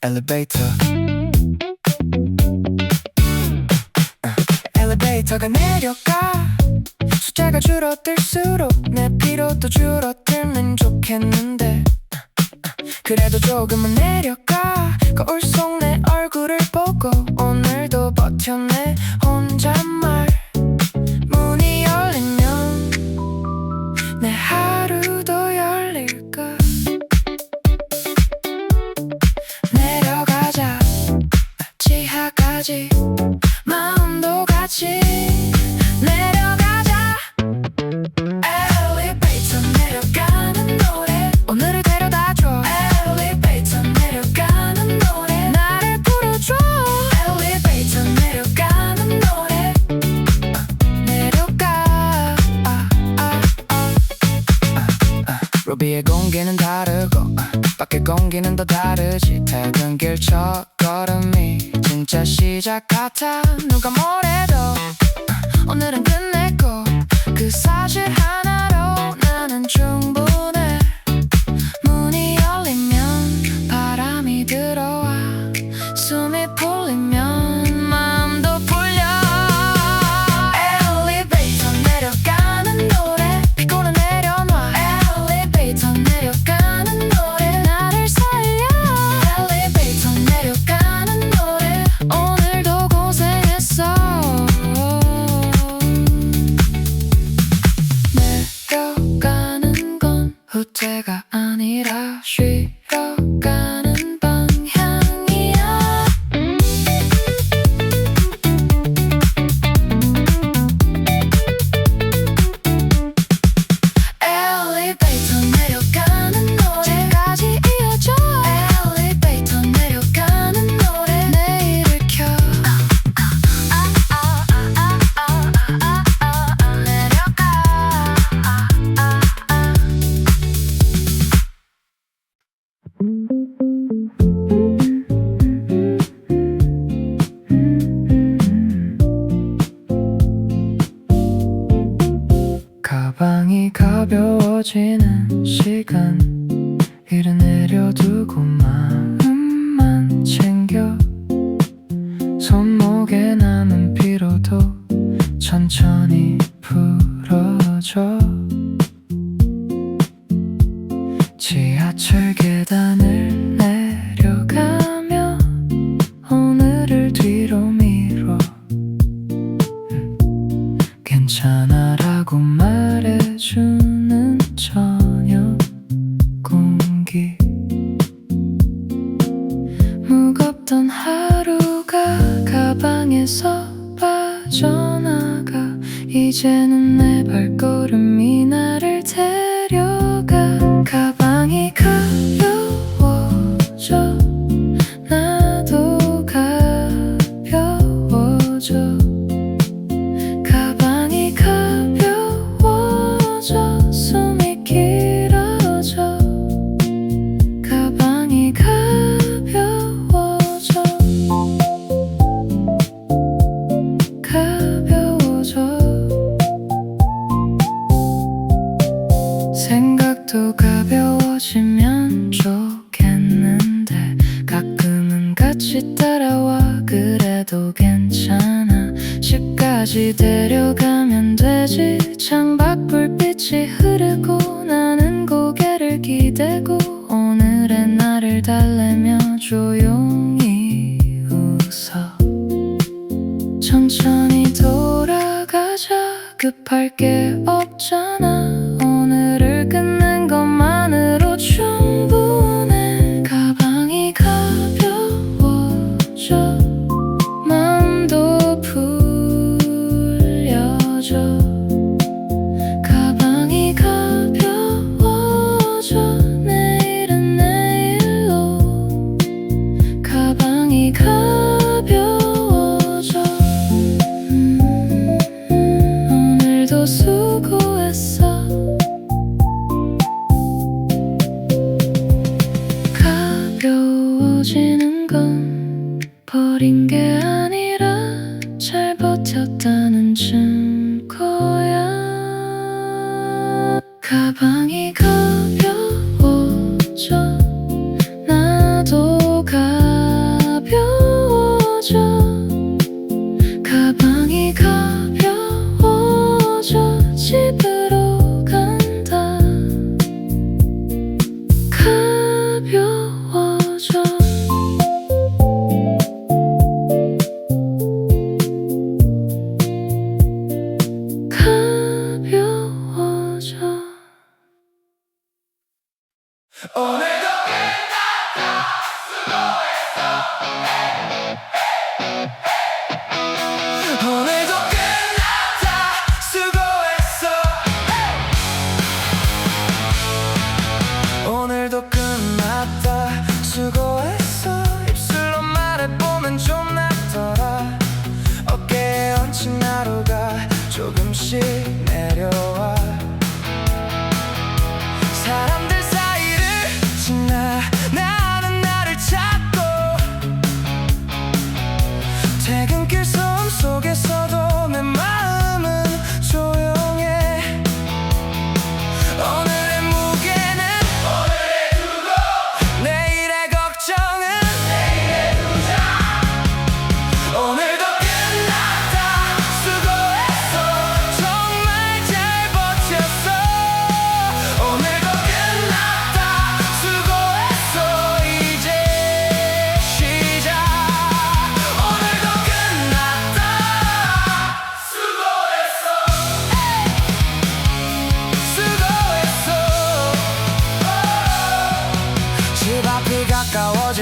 엘리베이터. 엘리베이터가 내려가 숫자가 줄어들수록 내 피로도 줄어들면 좋겠는데 그래도 조금만 내려가 거울 속 내 얼굴을 보고 오늘도 버텨내 혼잣말. 문이 열리면 내 하루도 열릴까. 내려가자 지하까지 마음도 같이 내려가자. 엘리베이터 내려가는 노래 오늘을 데려다줘. 엘리베이터 내려가는 노래 나를 부르줘. 엘리베이터 내려가는 노래 내려가. 로비의 공기는 다르고 밖의 공기는 더 다르지. 퇴근길 첫 걸음이 진짜 시작 같아. 누가 뭐래도 오늘은 끝냈고 그 사실 하나로 나는 충분해. 문이 열리면 바람이 들어와 숨이 풀리면 마음도 풀려. 엘리베이터 내려가는 노래 피곤은 내려놔. 엘리베이터 내려가는 노래 나를 살려. 엘리베이터 내려가는 노래 오늘도 고생했어. 내려가는 건 후퇴가 아니라 쉬러 가는 방향이야. 엘리베이터 내려가는 노래까지 이어져. 엘리베이터 내려가는 노래 내일을 켜. 내려가. 가방이 가벼워지는 시간 일은 내려두고 마음만 챙겨. 손목에 남은 피로도 천천히 풀어줘. 지하철 계단을 내려가며 오늘을 뒤로 미뤄. 괜찮아라고 말해주는 저녁 공기. 무겁던 하루가 가방에서 빠져나가. 이제는 내 발걸음이 나를 데려가. 가방이 가벼워져 나도 가벼워져. 가방이 가벼워져 숨이 길어져. 가방이 가벼워져 가벼워져. 생각도 가벼워지면 좋겠는데 가끔은 같이 따라와. 그래도 괜찮아. 집까지 데려가면 되지. 창밖 불빛이 흐르고 나는 고개를 기대고 오늘의 나를 달래며 조용히 웃어. 천천히 돌아가자. 급할 게 없잖아. 오늘을 끝낸 것만으로 충분해. 가방이 가벼워져 마음도 풀려져. 가방이 가벼워져 내일은 내일로. 가방이 가벼워져. 오늘도 수고했어. 가벼워지는 건 버린 게 아니라 잘 버텼다는 증거야. 가방이 가벼워져 나도 가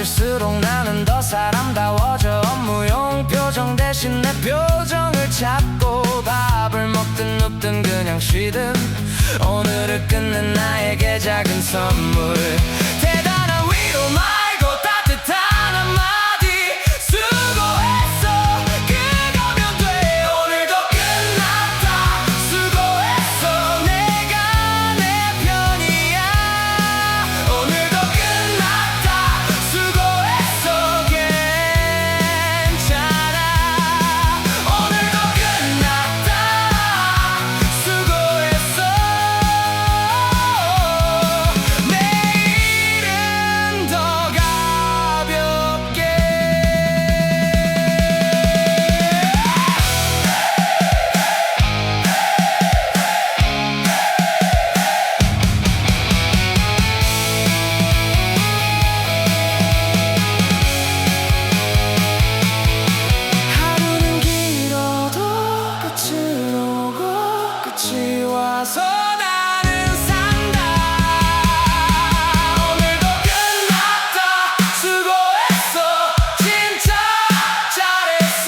낮을수록 나는 더 사람다워져. 업무용 표정 대신 내 표정을 찾고 밥을 먹든 눕든 그냥 쉬든 오늘을 끝낸 나에게 작은 선물. 대단한 위로 말고 따뜻한 한마디 수고했어 그거면 돼. 오늘도 끝났다 수고했어 내가 내 편이야. 오늘도 끝났다 수고했어 괜찮아. 오늘도 끝났다 수고했어. 내일은 더 가볍게. 하루는 길어도 끝을 오고 끝이 와서 나는 산다. 오늘도 끝났다 수고했어 진짜 잘했어.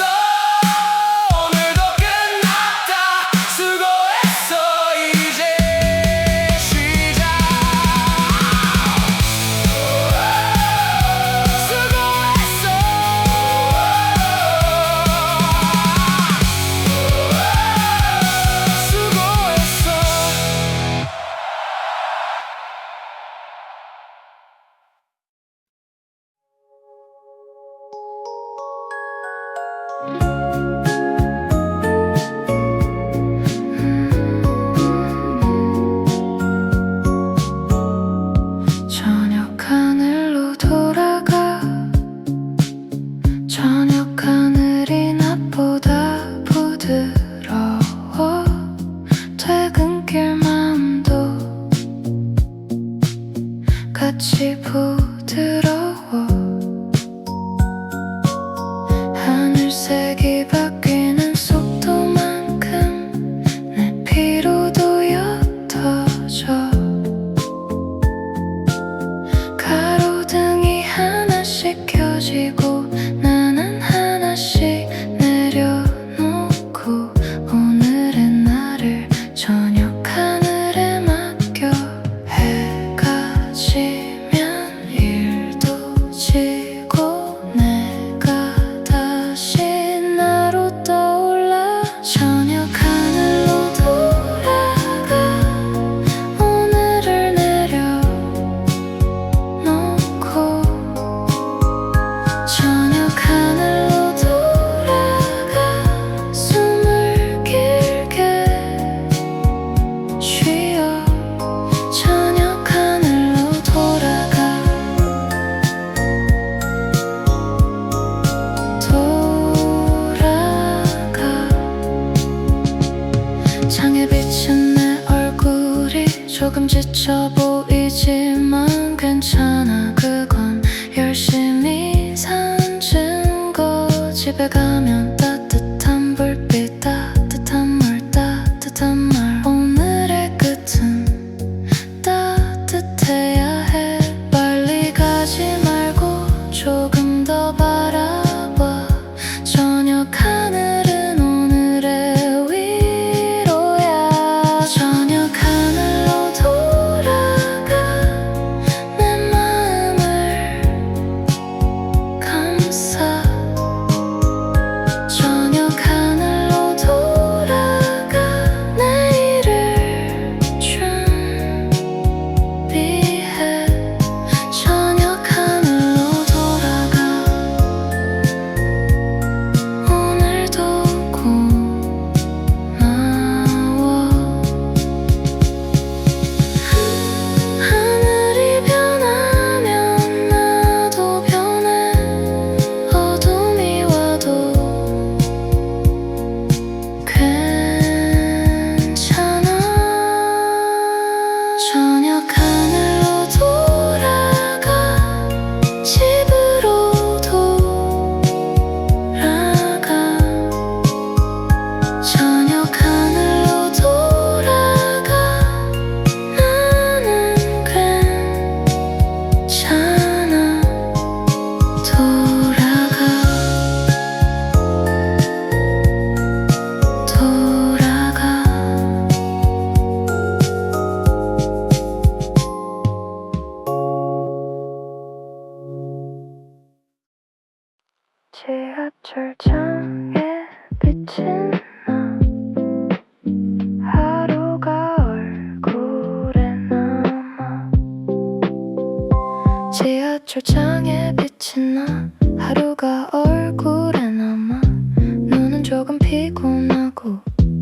오늘도 끝났다 수고했어 이제 쉬자. 수고했어. 수고했어. 저녁 하늘로 돌아가. 저녁 하늘이 낮보다 부드러워. 퇴근길 마음도 같이 부드러워. 하늘색이 바뀌는 속도만큼 내 피로도 옅어져. 가로등이 하나씩 켜지고 나는 하나씩 내려놓고 오늘의 나를 저녁 하늘에 맡겨. 해가 지면 일도 지고 내가 다시 나로 떠올라. 저녁 하늘로 돌아가. 오늘을 내려놓고 저녁 하늘로 돌아가. 숨을 길게 쉬어. 저녁 하늘로 돌아가. 창에 비친 내 얼굴이 조금 지쳐 보이지만 괜찮아. 그건 열심히 산 증거. 집에 가면 따뜻한 불빛 따뜻한 물 따뜻한 말. 오늘의 끝은 따뜻해야 해. 빨리 가지 말고 조금 더 바라봐. 저녁 하늘은 오늘의 위로야. 저녁 하늘로 돌아가. 내 마음을 감싸. 철창에 빛이 나 하루가 얼굴에 남아. 눈은 조금 피곤하고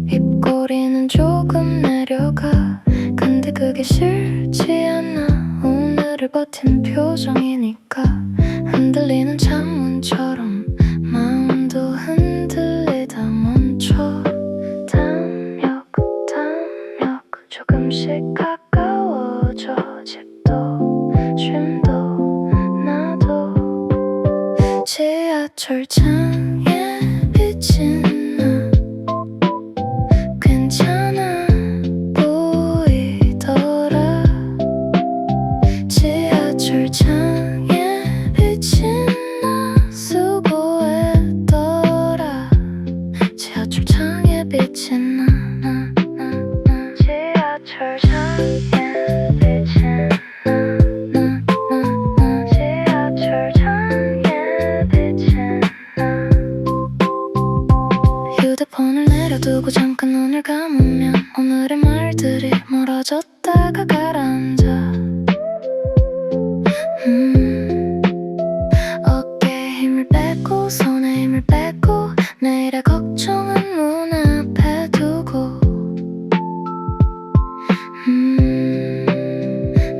입꼬리는 조금 내려가. 근데 그게 싫지 않아. 오늘을 버틴 표정이니까. 흔들리는 창문처럼 마음도 흔들리다 멈춰. 담력 조금씩 가까워져. 집도 쉼도 나도. 지하철창에 빛이 나 괜찮아 보이더라. 지하철창에 빛이 나 수고했더라. 지하철창에 빛이 나 지하철창에 빛이 나 지하철창에 빛이 나. 휴대폰을 내려두고 잠깐 눈을 감으면 오늘의 말들이 멀어졌다가 가라앉아. 어깨에 힘을 빼고 손에 힘을 빼고 내일의 걱정은 눈앞에 두고.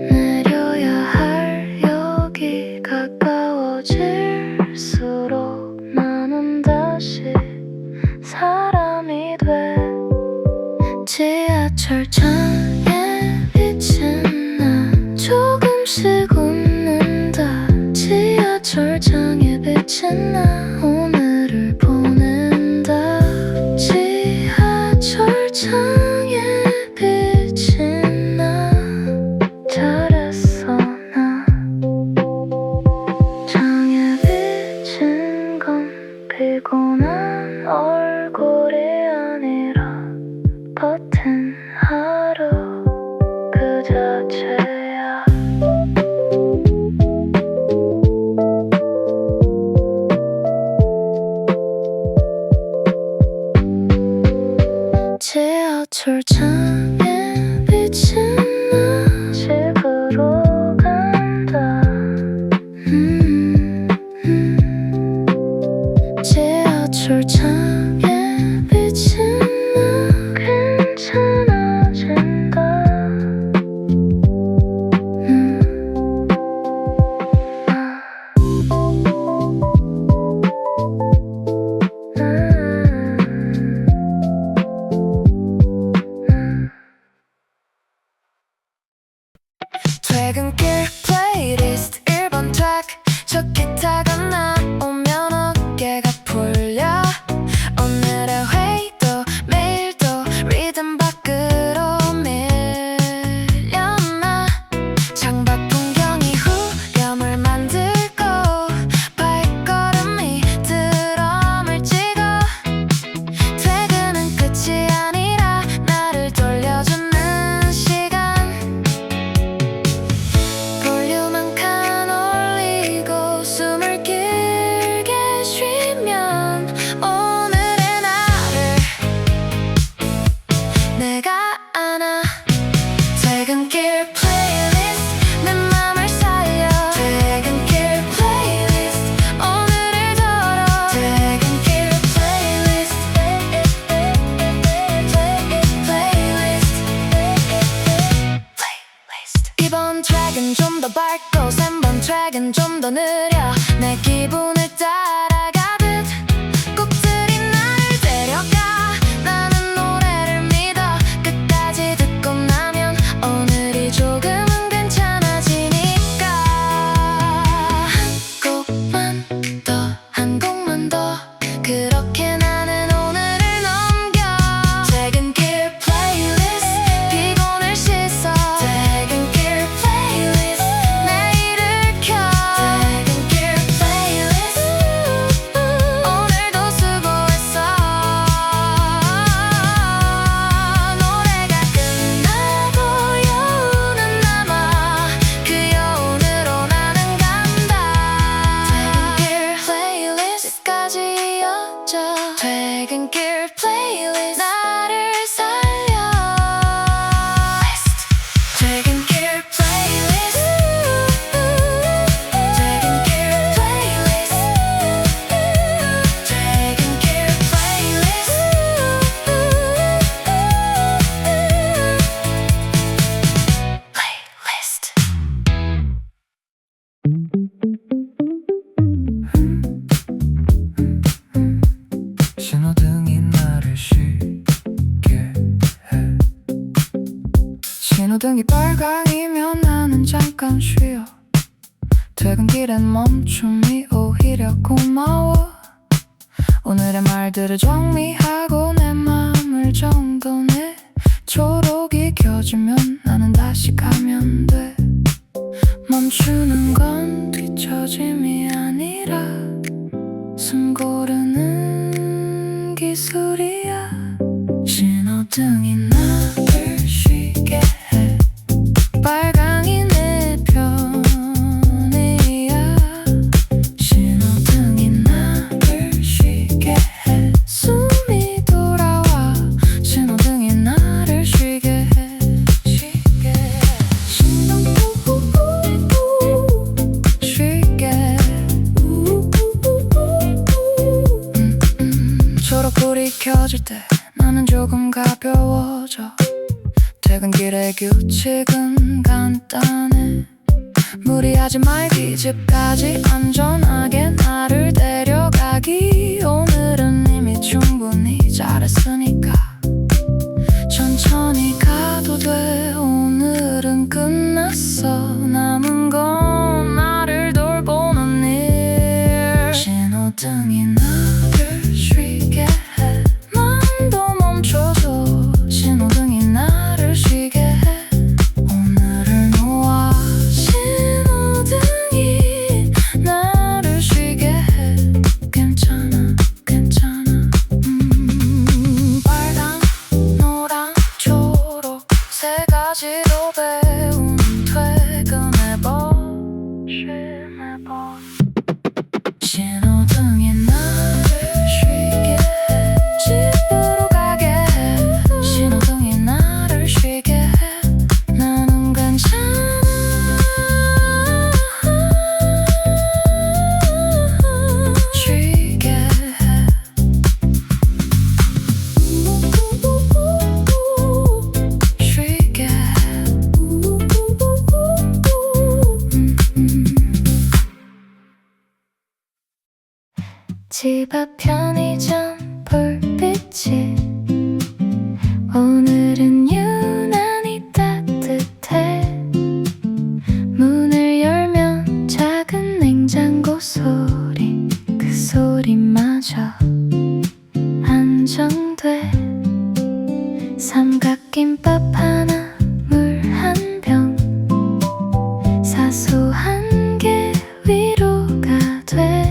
내려야 할 여기 가까워질수록 나는 다시 사람이 돼. 지하철창에 빛이 나 조금씩 웃는다. 지하철창에 빛이 나 오늘을 보낸다. 지하철창에 빛이 나 잘했어 나. 창에 비친 건 피곤한 얼굴이 아니라 버틴 하루 그 자체야. 지하철창에 빛이 나 집으로 간다. 지하철창에 빛이 나 괜찮아진다. 퇴근길 플레이리스트 1번 트랙. 저 기타가 나오면 어깨가 풀려. 오늘의 회의도 매일도 리듬 밖으로 밀려나. 창밖 풍경이 후렴을 만들고 발걸음이 드럼을 치고. 퇴근은 끝이 아니라 나를 돌려주는 시간. 볼륨 한 칸 올리고 숨을 길게 쉬면 오늘의 나를 내가 안아. 퇴근길 플레이리스트 내 맘을 살려. 퇴근길 플레이리스트 오늘을 덜어. 퇴근길 플레이리스트 이번 트랙은 좀 더 밝고 3번 트랙은 좀 더 느려. 내 기분을 따라가듯 곡들이 나를 데려가. 나는 노래를 믿어. 끝까지 듣고 나면 오늘이 조금은 괜찮아지니까. 한 곡만 더 그렇게 나는 오늘을 넘겨. 퇴근길 플레이리스트 피곤을 씻어. 퇴근길 플레이리스트 내일을 켜. 퇴근길 플레이리스트 신호등이 빨강이면 나는 잠깐 쉬어. 퇴근길엔 멈춤이 오히려 고마워. 오늘의 말들을 정리하고 내 마음을 정돈해. 초록이 켜지면 나는 다시 가면 돼. 멈추는 건 뒤처짐이 아니라 숨 고르는 기술이야. 신호등이 나를 쉬게 해. 빨강이 내 편이야. 신호등이 나를 쉬게 해. 숨이 돌아와. 신호등이 나를 쉬게 해. 쉬게 해. 신호등 쉬게 해. 초록불이 켜질 때 나는 조금 가벼워져. 퇴근길의 규칙은 간단해. 무리하지 말기 집까지 안전하게 나를 데려가기. 오늘은 이미 충분히 잘했으니까 천천히 가도 돼. 오늘은 끝났어. 남은 건 나를 돌보는 일. 신호등이 나를 쉬게 해. 마음도 멈춰줘. 신호등이 나를 쉬게 해. 오늘을 놓아. 신호등이 나를 쉬게 해. 괜찮아 괜찮아. 빨강 노랑 초록 세 가지로 배운 퇴근해봐. 신호등이 나를 쉬게 해. 집으로 가게 해. 신호등이 나를 쉬게 해. 나는 괜찮아. 쉬게 해. 쉬게 해. 집 앞 편의점 불빛이 오늘은 유난히 따뜻해. 문을 열면 작은 냉장고 소리, 그 소리마저 안정돼. 삼각김밥 하나, 물 한 병, 사소한 게 위로가 돼.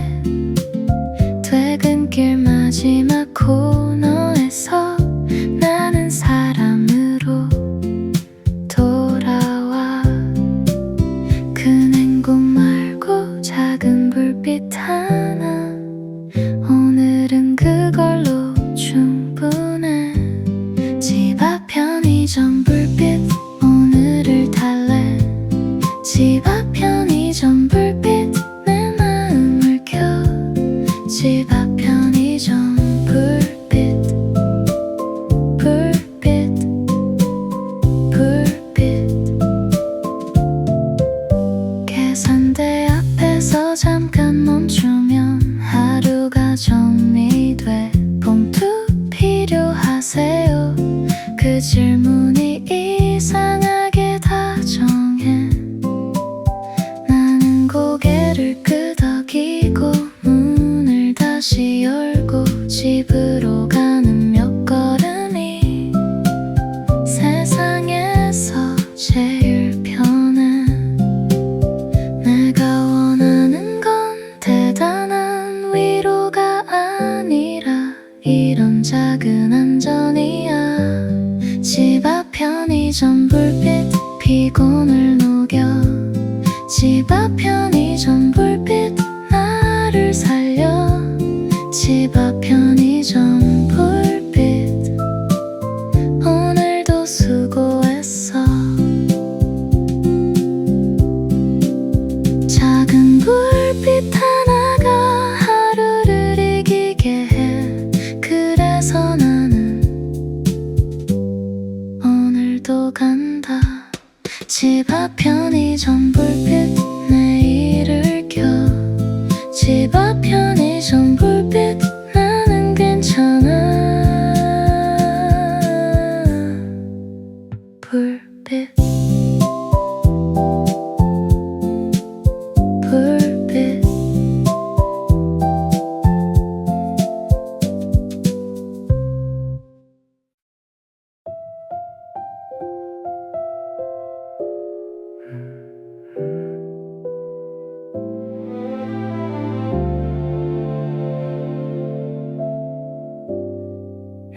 퇴근길 마지막 코너에서 나는 사람으로 돌아와. 그 냉국 말고 작은 불빛 하나, 오늘은 그걸로 충분해. 집 앞 편의점 불빛 오늘을 달래. 집 앞 편의점 불빛 내 마음을 켜. 집 앞 편의점 불빛 불빛 불빛. 계산대 앞에서 잠깐 멈추면 하루가 정리돼. 봉투 필요하세요? 그 질문이 이상하게 다정해. 나는 고개를 끄덕이고 문을 다시 열고 집으로 가는 몇 걸음이 세상에서 제일 편해. 내가 원하는 건 대단한 위로가 아니라 이런 작은 안전이야. 집 앞 편의점 불빛 피곤을 녹여. 집 앞 편의점 불빛 나를 살려. 집 앞 편의점 불빛 오늘도 수고했어. 작은 불빛 하나가 하루를 이기게 해. 그래서 나는 오늘도 간다. 집 앞 편의점 불빛 내일을 켜. 집 앞 편의점 불빛 나는 괜찮아. 불빛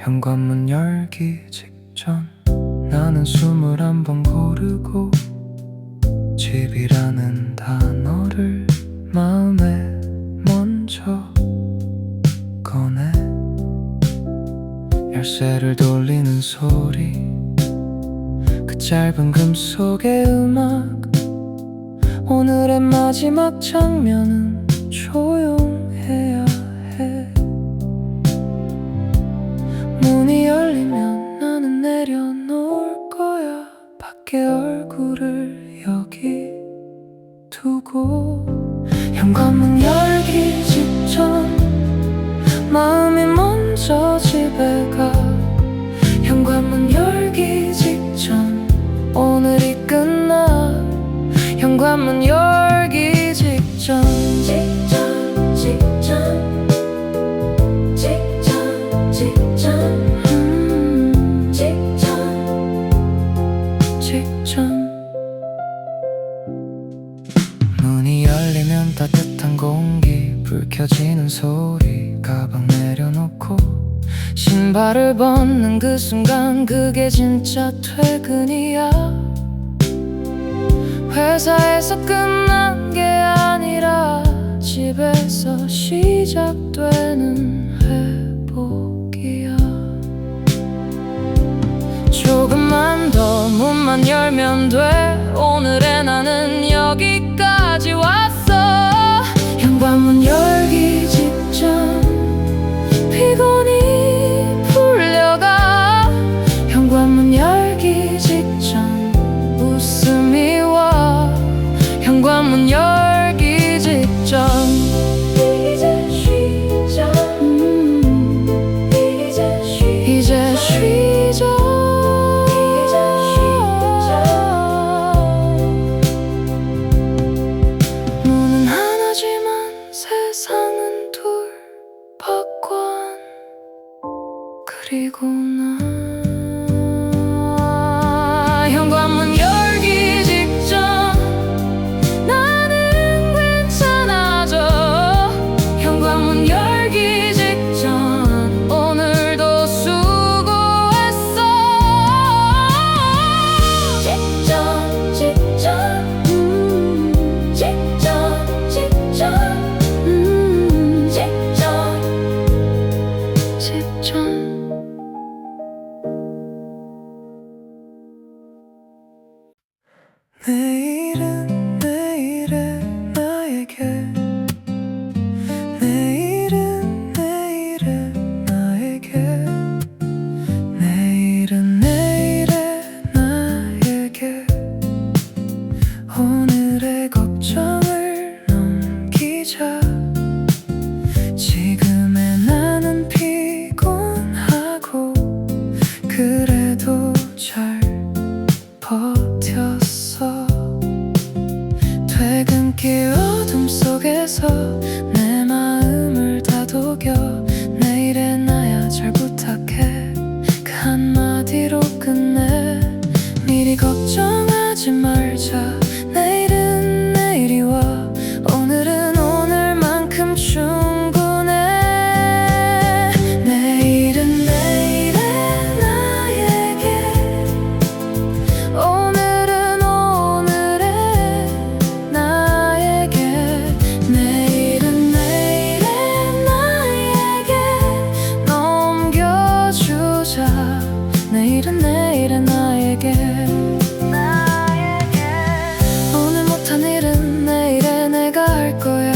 현관문 열기 직전 나는 21번 고르고 집이라는 단어를 마음에 먼저 꺼내. 열쇠를 돌리는 소리, 그 짧은 금속의 음악. 오늘의 마지막 장면은 조용해야 해. 문이 열리면 나는 내려놓을 거야. 밖에 얼굴을 여기 두고. 현관문 열기 직전 마음이 먼저 집에 가. 현관문 열기 직전 오늘이 끝나. 현관문 열기 직전 직전 직전 직전 직전 직전. 문이 열리면 따뜻한 공기, 불 켜지는 소리, 가방 내려놓고 신발을 벗는 그 순간, 그게 진짜 퇴근이야. 회사에서 끝난 게 아니라 집에서 시작되는 회복이야. 조금만 더 문만 열면 돼. 오늘의 나는 여기까지 왔어. 현관문 열기 직전 피곤이 풀려가. 현관문 열기 직전 웃음이 와. 현관문 열기 직전 이제 쉬자. 이제 쉬자. 문은 하나지만 세상은 둘. 박관 그리고 나. 현관문 열기 직전 나는 괜찮아져. 현관문 열기 직전 오늘도 수고했어. 직전 직전 직전 직전 직전. 내일은 내일의 나에게. 내일은 내일의 나에게. 내일은 내일의 나에게. 오늘의 걱정을 넘기자. 지금의 나는 피곤하고 그래도 잘 버텼어. 퇴근길 어둠 속에서 내 마음을 다독여. 내일의 나야 잘 부탁해. 그 한마디로 끝내. 미리 걱정하지 말자. 내일은 내일이 와. 오늘은 오늘만큼 충분해. 내일은 내일의 나에게. 오늘은 오늘의 나에게. 내일은 내일의 나에게 넘겨주자. 내일은 내일의 나에게. 오늘 못한 일은 내일에 내가 할 거야.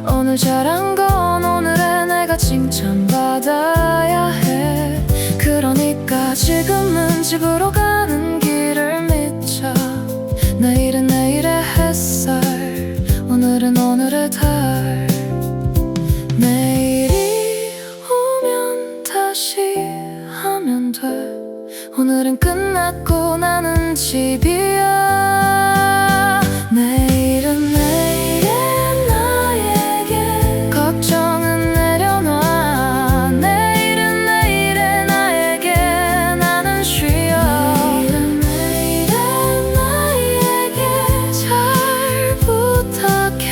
오늘 잘한 건 오늘의 내가 칭찬받아야 해. 그러니까 지금은 집으로 가는 길을 믿자. 내일은 내일의 햇살, 오늘은 오늘의 달. 내일이 오면 다시 하면 돼. 오늘은 끝났고 나는 집이야. 내일은 내일의 나에게. 걱정은 내려놔. 내일은 내일의 나에게. 나는 쉬어. 내일은 내일의 나에게 잘 부탁해.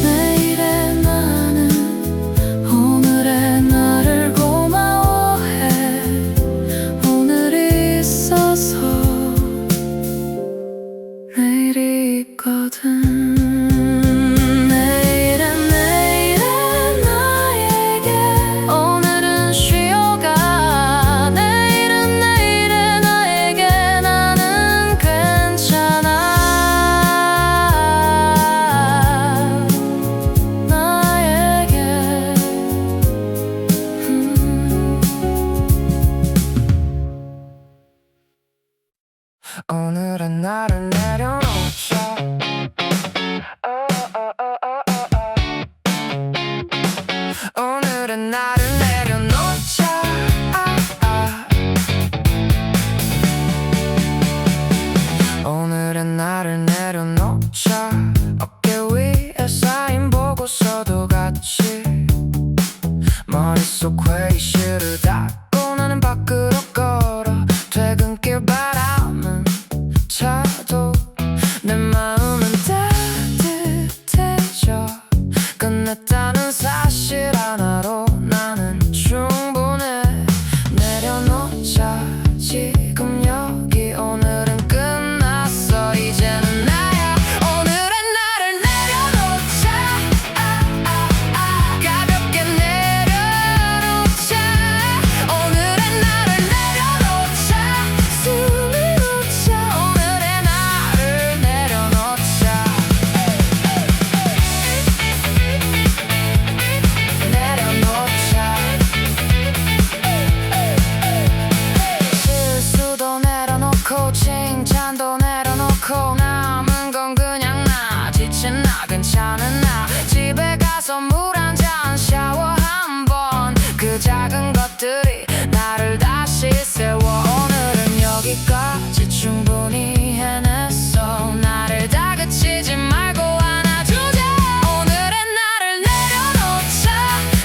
내일의 문들을 닫고 나는 밖으로 걸어 퇴근길 바람은 차도 내 마음은 따뜻해져 끝냈다는 사실 하나로 나는 충분해 내려놓자 지금 여기 오늘은 끝났어 이제는 나야 오늘의 나를 내려놓자 가볍게 내려놓자 오늘의 나를 내려놓자 숨을 놓자 오늘의 나를 내려놓자 실수도 내려놓고 칭찬도 내려놓고 남은 건 그냥 나 지친 나 괜찮은 나 집에 가서 물 한 잔 샤워 한번 그 작은 것들이 나를 다시 세워 오늘은 여기까지 충분히 해냈어 나를 다그치지 말고 안아주자 오늘의 나를 내려놓자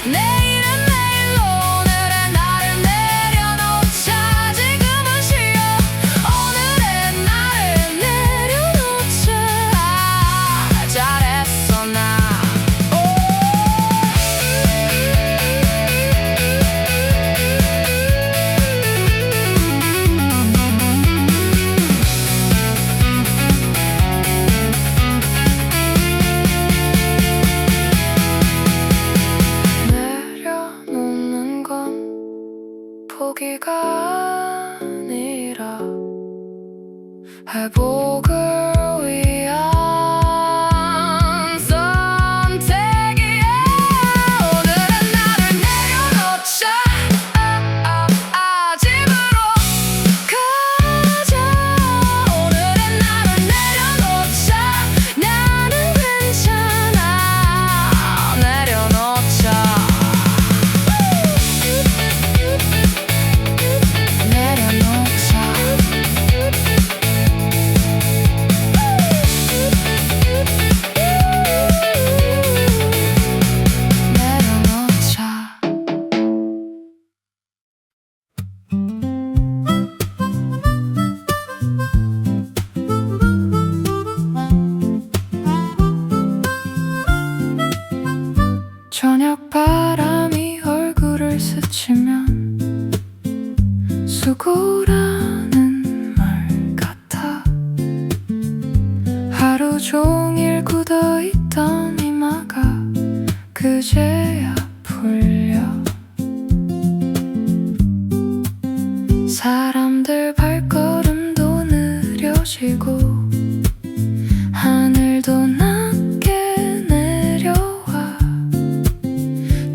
내일은 내일로 오늘의 나를 내려놓자 지금은 쉬어 오늘의 나를 내려놓자 잘했어 나 내려놓는 건 포기가 아니라 회복을 위한 선택이야 오늘의 나를 내려놓자 집으로 가자 오늘의 나를 내려놓자 나는 괜찮아 내려놓자 내려놓자 저녁 바람이 얼굴을 스치면 수고라는 말 같아 하루 종일 굳어있던 이마가 그제야 풀려 사람들 발걸음도 느려지고 하늘도 낮게 내려와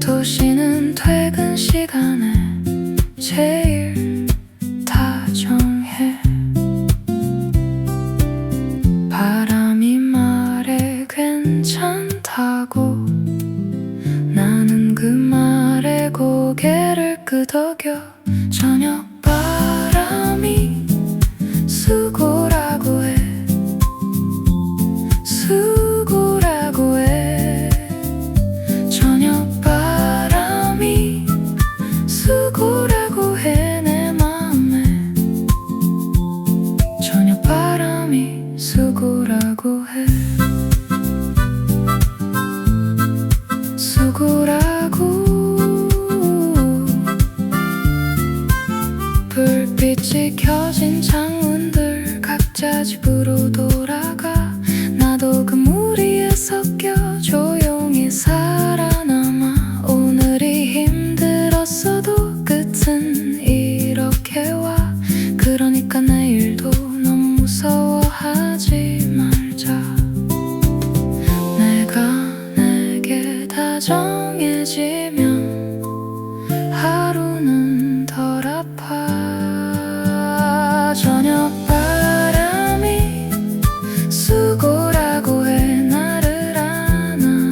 도시는 퇴근 시간에 제일 다정해 바람이 말해 괜찮다고 나는 그 말에 고개를 끄덕여 저녁 바람이 수고라고 해 수고라고 해 저녁 바람이 수고라고 해 내 맘에 저녁 바람이 수고라고 해 수고라고 불빛이 켜진 창문들 각자 집으로 돌아가 나도 그 무리에 섞여 조용히 살아남아 오늘이 힘들었어도 끝은 이렇게 와 그러니까 내일도 너무 무서워하지 말자 내가 내게 다정해지면 하루는 덜 아파 저녁 바람이 수고라고 해 나를 안아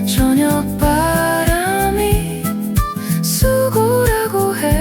저녁 바람이 수고라고 해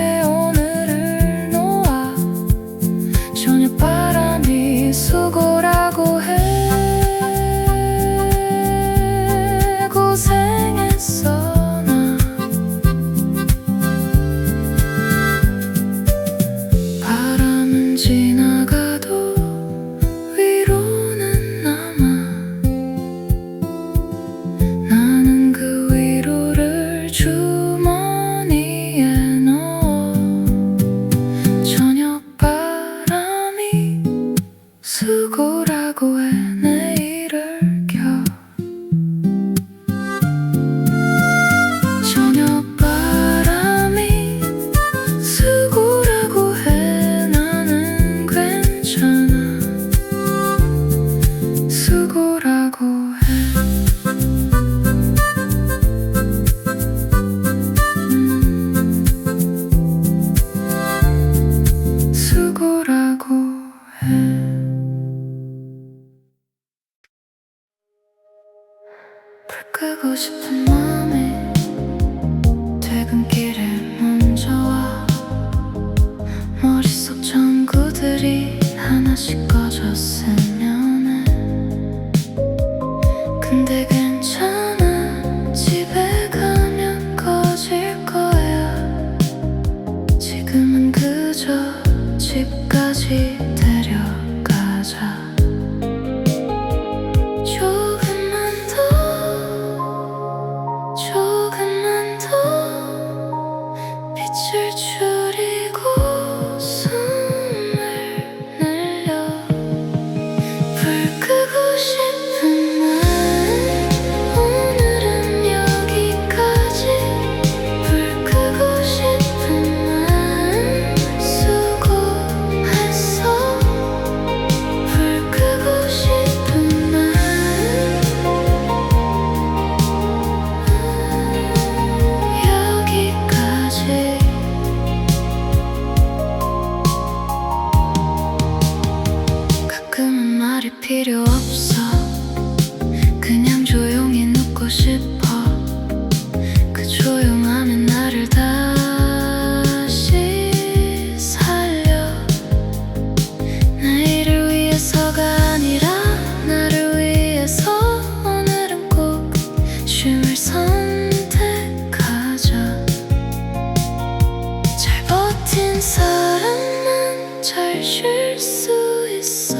헤어졌으면 해. 근데 괜찮아, 집에 가면 꺼질 거야. 지금은 그저 집까지 데려가자. 조금만 더 빛을 줄이고 숨을 늘려. 불 끄고 싶은 마음 오늘은 여기까지. 불 끄고 싶은 마음 수고했어. 불 끄고 싶은 마음 여기까지. 가끔은 말이 필요 없어. 그냥 조용히 눕고 싶어. 그 조용함이 나를 다시 살려. 내일을 위해서가 아니라 나를 위해서 오늘은 꼭 쉼을 선택하자. 잘 버틴 사람만 잘 쉴 수 있어.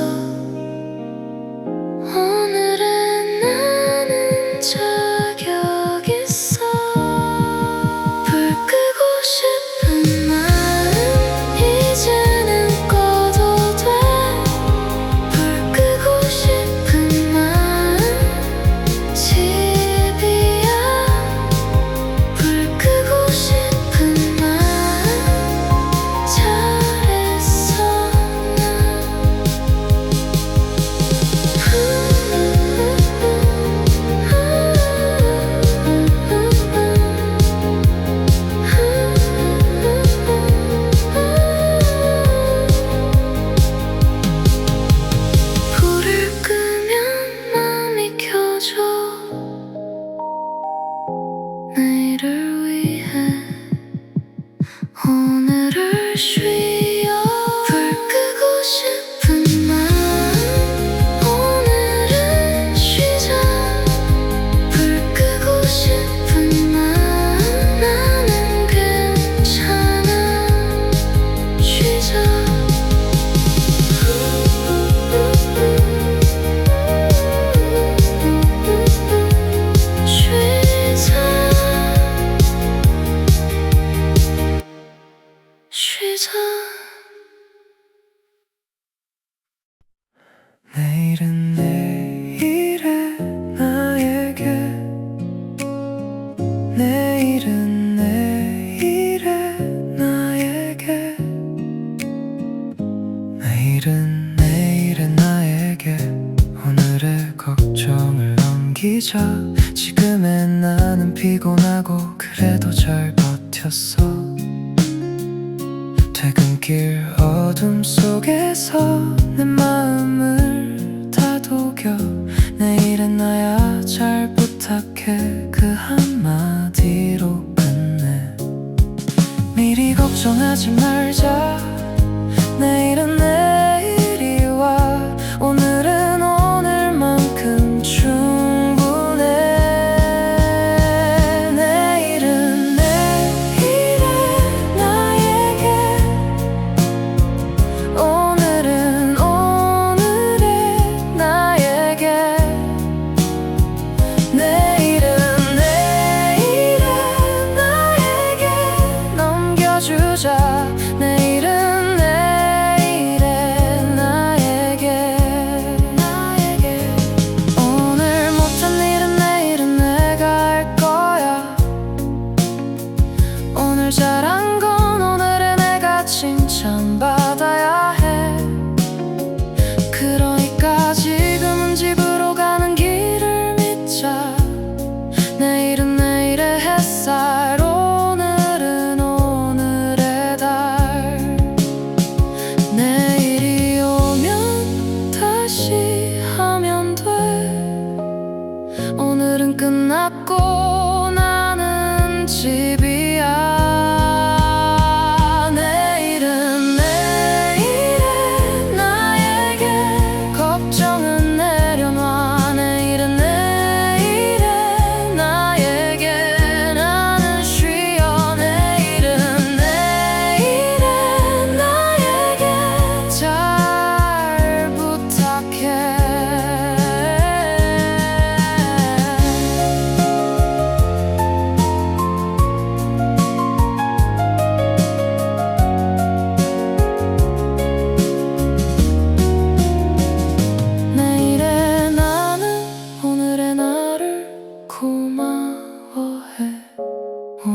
오늘은 나는 자격 있어. 불 끄고 싶은 마음 이제는 꺼도 돼. 불 끄고 싶은 마음 집이야. 불 끄고 싶은 마음 잘했어 나. 불을 끄면 마음이 켜져. 내일을 위해 오늘을 쉬어. 불 끄고 싶은 마음 오늘은 쉬자. 불 끄고 싶은 마음 나는 괜찮아. 쉬자. 쉬자. 내일은 내일에 나에게. 내일은 내일에 나에게. 내일은 내일에 나에게. 오늘의 걱정을 넘기자. 지금의 나는 피곤하고 그래도 잘 버텼어. 퇴근길 어둠 속에서 내 마음을 다독여. 내일은 나야 잘 부탁해 그 한마디로 끝내. 미리 걱정하지 말자. 내일은 내일이 와. 오늘은 오늘만큼 충분해. 내일은 내일에 나에게. 오늘은 오늘에 나에게. 내일은 내일에 나에게 넘겨주자. 내일은 내일에 나에게. 오늘 못한 일은 내일은 내가 할 거야. 오늘 잘한 건 오늘의 내가 칭찬받아야 해. 그러니까 지금은 집으로 가는 길을 믿자. 내일은 내일의 햇살. 오늘은 오늘의 달. 내일이 오면 다시 하면 돼. 오늘은 끝났고 나는 집이야.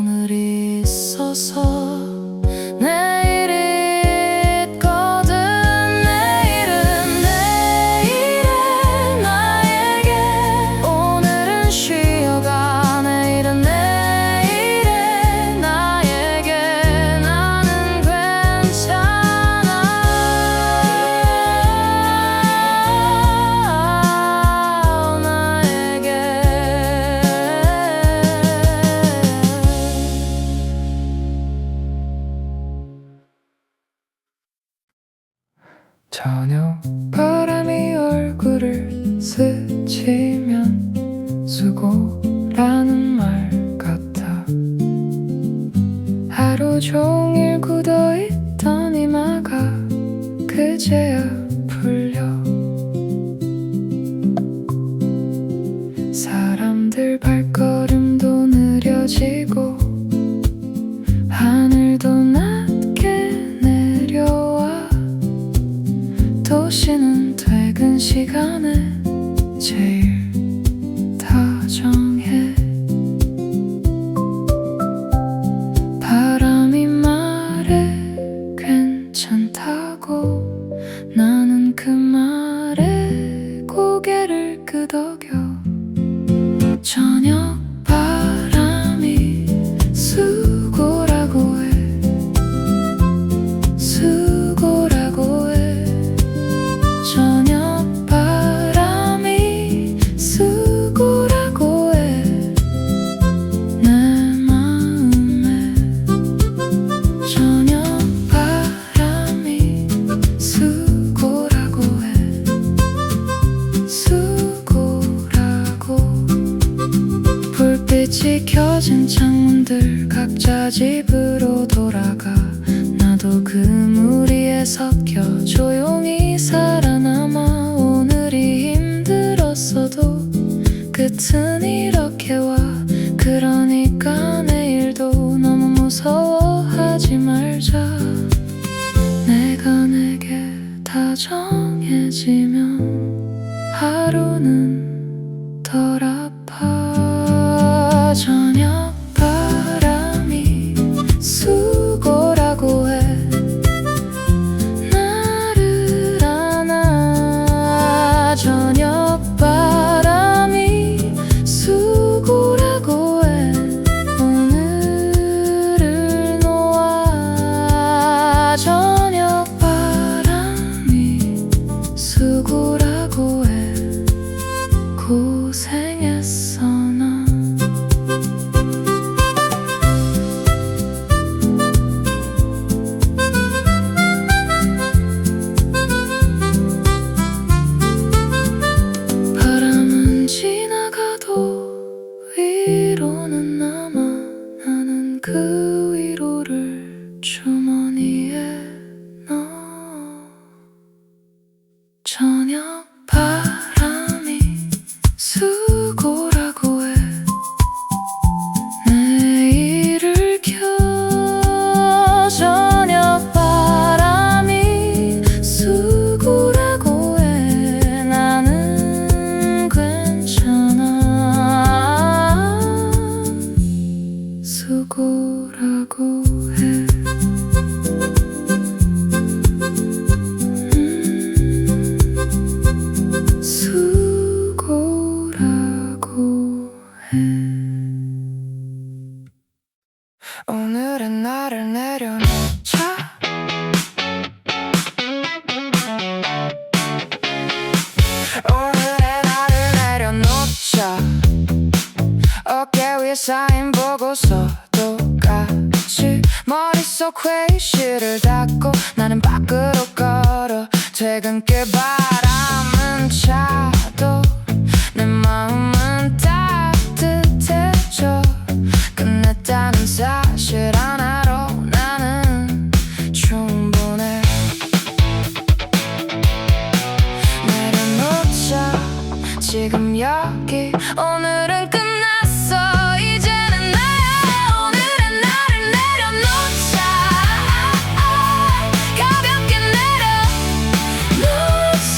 오늘이 있어서 내일이 있거든. 내일은 내일의 나에게 오늘은 쉬어가. 내일은 내일의 나에게 나는 괜찮아. 저녁 바람이 얼굴을 스치면 수고라는 말 같아. 하루 종일 굳어있던 이마가 그제야 풀려. 사람들 발걸음도 느려지고 하늘도 낮게 내려와. 도시는 퇴근 시간에 제일 다정해. 바람이 말해 괜찮다고. 나는 그 말에 고개를 끄덕여. 저녁 바람이 수고라고 해. 수고라고 해. 저녁 바람이 수고라고 해. 내 마음에. 저녁 바람이 수고라고 해. 수고라고. 불빛이 켜진 창문들 각자 집으로 돌아가. 나도 그 무리에 섞여 조용히 살아남아. 오늘이 힘들었어도 끝은 이렇게 와. 그러니까 내일도 너무 무서워하지 말자. 내가 내게 다정해지면 하루는 덜 아파. 저녁 바람이 수고라고 해. 나를 안아. 저녁 바람이 수고라고 해. 오늘을 놓아. 저녁 바람이 수고라고 해. 고생했어 넌. 바람은 지나가도 위로는 남아. 나는 그 위로를 주머니에 넣어. 저녁 바람이 수고라고 해. 내일을 켜. 저녁 바람이 수고라고 해. 나는 괜찮아. 수고라고 해. 수고라고 해. 오늘은 나를 내려놓자. 오늘의 나를 내려놓자. 어깨 위에 쌓인 보고서도 같이. 머릿속 회의실을 닫고 나는 밖으로 걸어. 퇴근길 바람은 차도 내 마음은 따뜻해져. 끝냈다는 사실 하나로 나는 충분해. 내려놓자 지금 여기. 오늘은 끝났어 이제는 나야. 오늘의 나를 내려놓자. 가볍게 내려놓자.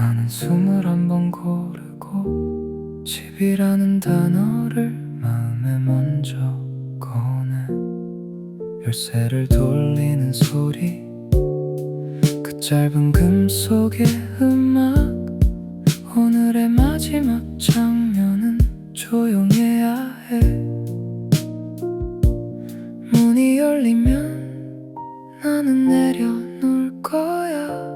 나는 21번 고르고 집이라는 단어를 마음에 먼저 꺼내 열쇠를 돌리는 소리 그 짧은 금속의 음악 오늘의 마지막 장면은 조용해야 해 문이 열리면 나는 내려놓을 거야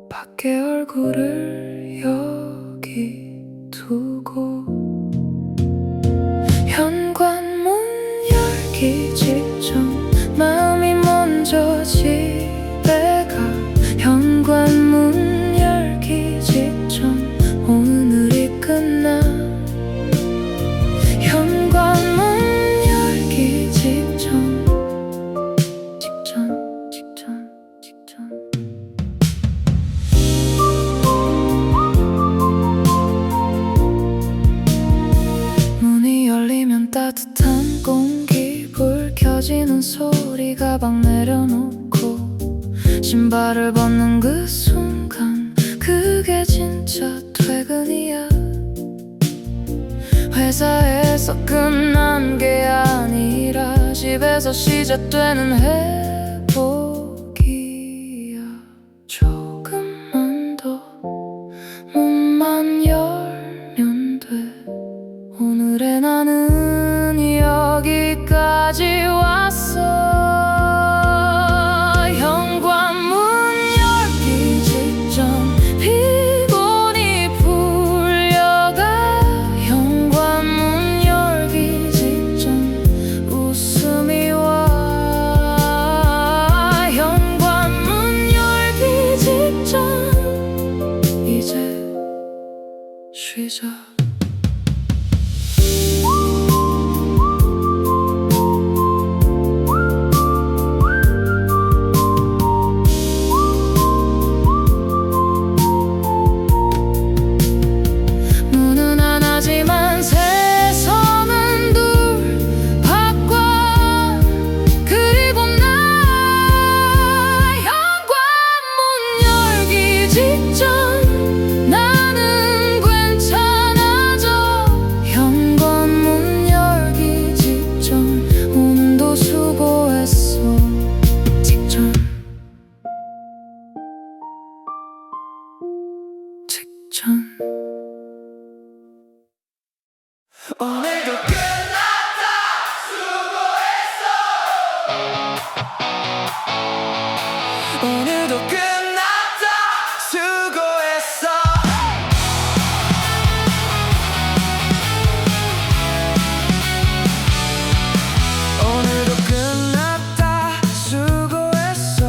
밖에 얼굴을 여기 두고 현관문 열기 직전 마음이 먼저 집에 가 현관문 열기 직전 오늘이 끝나 현관문 열기 직전 문이 열리면 따뜻한 공기 불 켜지는 소리 가방 내려놓고 신발을 벗는 그 순간 그게 진짜 퇴근이야 회사에서 끝난 게 아니라 집에서 시작되는 회복이야 조금만 더 문만 열면 돼 오늘의 나는 여기까지 왔어 현관문 열기 직전 피곤이 풀려가 현관문 열기 직전 웃음이 와 현관문 열기 직전 이제 쉬자 문은 하나지만 세상은 둘 바꿔 그리고 나 현관문 열기 직전 나는 괜찮아져 현관문 열기 직전 오늘도 수고했어 직전 오늘도 끝났다 수고했어 오늘도 끝났다 수고했어 오늘도 끝났다 수고했어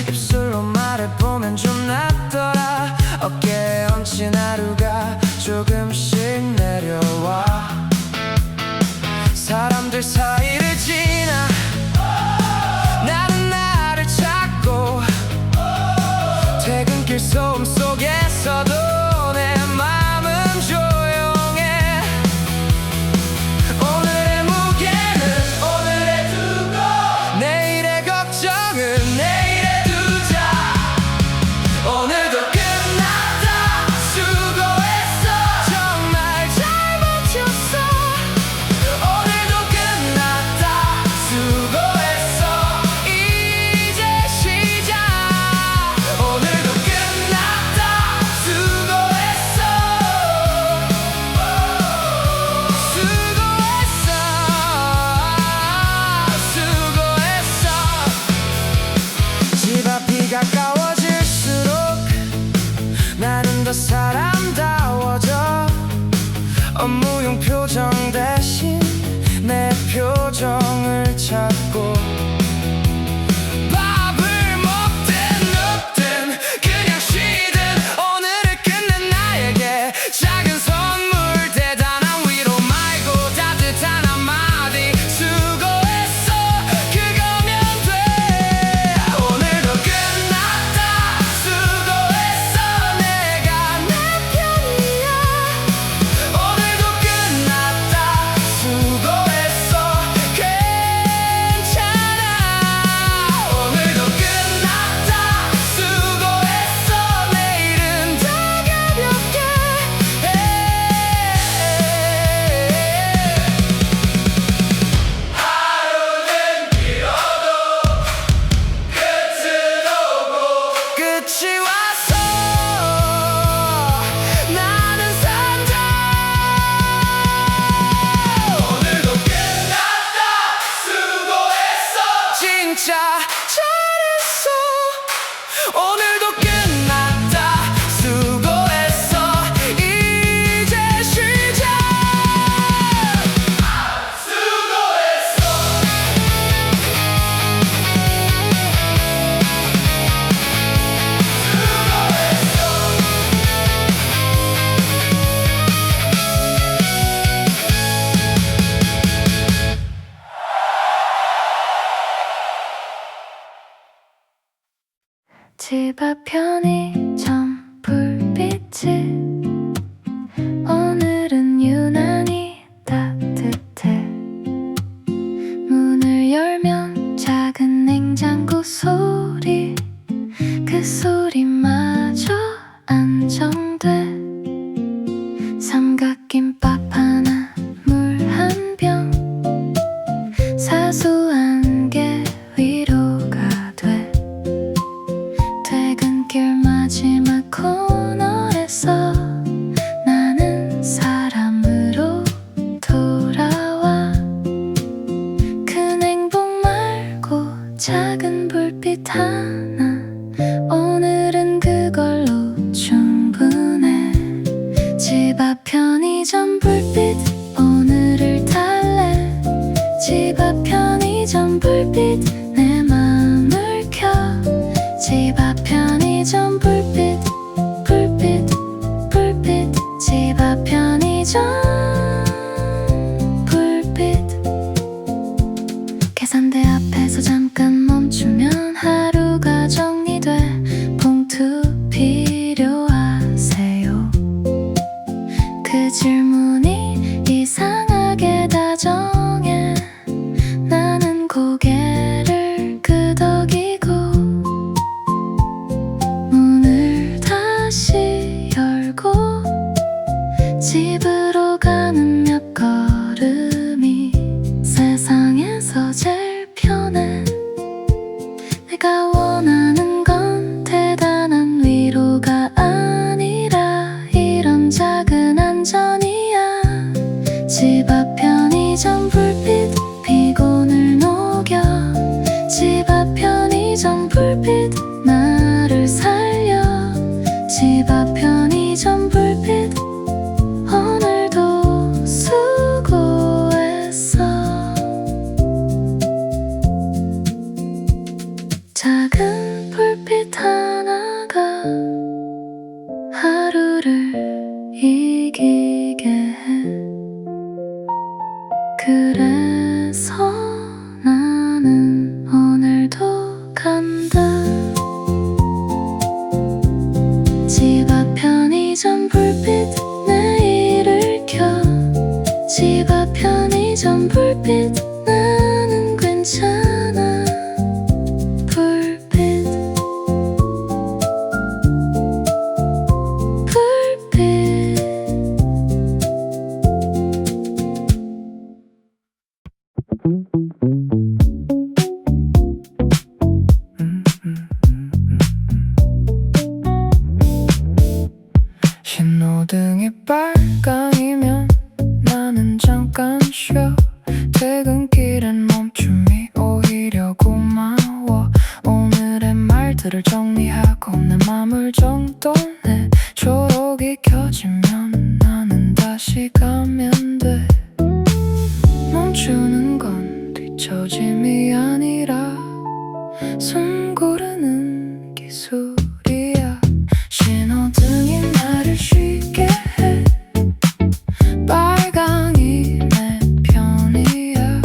입술로 말해보면 좀 낫더라 어깨에 얹힌 하루가 조금씩 내려와 사람들 사이를 지나 나는 나를 찾고 퇴근길 소음 속에서도 내 마음은 조용해 오늘의 무게는 오늘에 두고 내일의 걱정은 내일에 두자 오늘도 끝났다 수고했어 정말 잘 버텼어 오늘도 끝났다 수고했어 이제 쉬자 오늘도 끝났다 수고했어 수고했어 집 앞이 가까워질수록 나는 더 사람다워져 업무용 표정 대신 내 표정을 찾고 밥을 먹든 눕든 그냥 쉬든 오늘을 끝낸 나에게 작은 선물 대단한 위로 말고 따뜻한 한마디 수고했어 그거면 돼 오늘도 끝났다 수고했어 내가 내 편이야 오늘도 끝났다 수고했어 괜찮아 끝이 왔어. 나는 산다. 오늘도 끝났다. 수고했어. 진짜 잘했어. 오늘도 끝났다. 수고했어. 이제 쉬자. 수고했어. 집 앞 편의점 불빛이 오늘은 유난히 따뜻해. 문을 열면 작은 냉장고 소리, 그 소리마저 안정돼. 삼각김밥 하나, 물 한 병, 사소한 게 위로가 돼. 퇴근길 마지막 코너에서 나는 사람으로 돌아와. 큰 행복 말고 작은 불빛 하나, 오늘은 그걸로 충분해. 집 앞 편의점 불빛, 오늘을 달래. 집 앞 편의점 불빛, 내 맘을 켜. 집 앞 편의점 불빛, 불빛, 불빛. 집 앞 편의점 불빛. 계산대 앞에서 잠깐 멈추면 하루가 정리돼. 봉투 필요하세요? 그 질문이 이상하게 다정해. 나는 고개를 끄덕이고 문을 다시 열고 집으로 가는 몇 걸음이 세상에서 제일 편해. 내가 원하는 건 대단한 위로가 아니라 이런 작은 안전이야. 집 앞 편의점 불빛, 피곤을 녹여. 집 앞 편의점 불빛, 나를 살려. 집 앞 편의점 불빛, 오늘도 수고했어. 작은 불빛 하나가 하루를 이기게 해. 그래서 나는 오늘도 간다. 집 앞 편의점 불빛, 내일을 켜. 집 앞 편의점 불빛, 나는 괜찮아. 불빛, 불빛. 신호등이 빨강이면 나는 잠깐 쉬어. 퇴근길엔 멈춤이 오히려 고마워. 오늘의 말들을 정리하고 내 맘을 정돈해. 초록이 켜지면 나는 다시 가면 돼. 멈추는 건 뒤처짐이 아니라 숨 고르는 기술이야. 신호등이 나를 쉬게 해. 빨강이 내 편이야.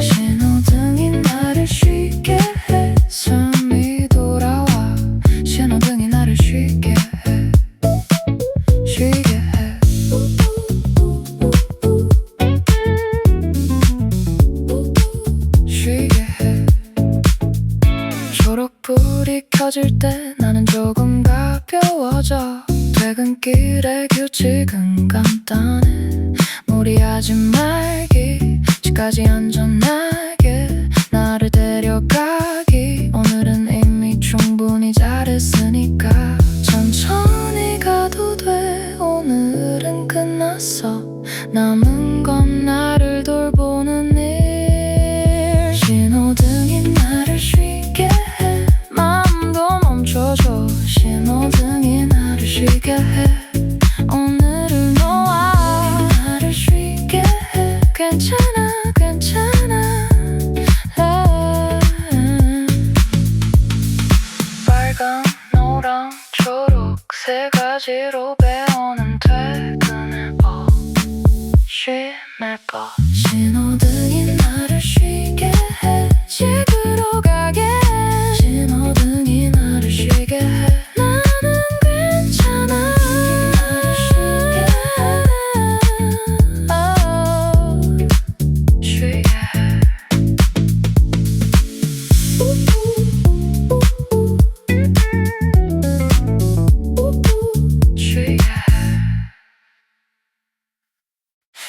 신호등이 나를 쉬게 해. 숨이 돌아와. 신호등이 나를 쉬게 해. 쉬게 해. 쉬게 해. 초록불이 켜질 때 나는 조금 가벼워져. 퇴근길의 규칙은 간단해. 무리하지 말기, 집까지 안전하게 나를 데려가기. 오늘은 이미 충분해. 충분히 잘했으니까 천천히 가도 돼. 오늘은 끝났어. 남은 건 나를 돌보는 일. 신호등이 나를 쉬게 해. 마음도 멈춰줘. 신호등이 나를 쉬게 해. 오늘을 놓아 나를 쉬게 해. 괜찮아 괜찮아. 빨강 노랑 초록 세 가지로 배우는 퇴근해봐. 쉬매봐. 신호등이 나를 쉬게 해. 집으로 가게 해. 신호등이 나를 쉬게 해. 나는 괜찮아. 나를 쉬게 해. 쉬게 해. 쉬게 해.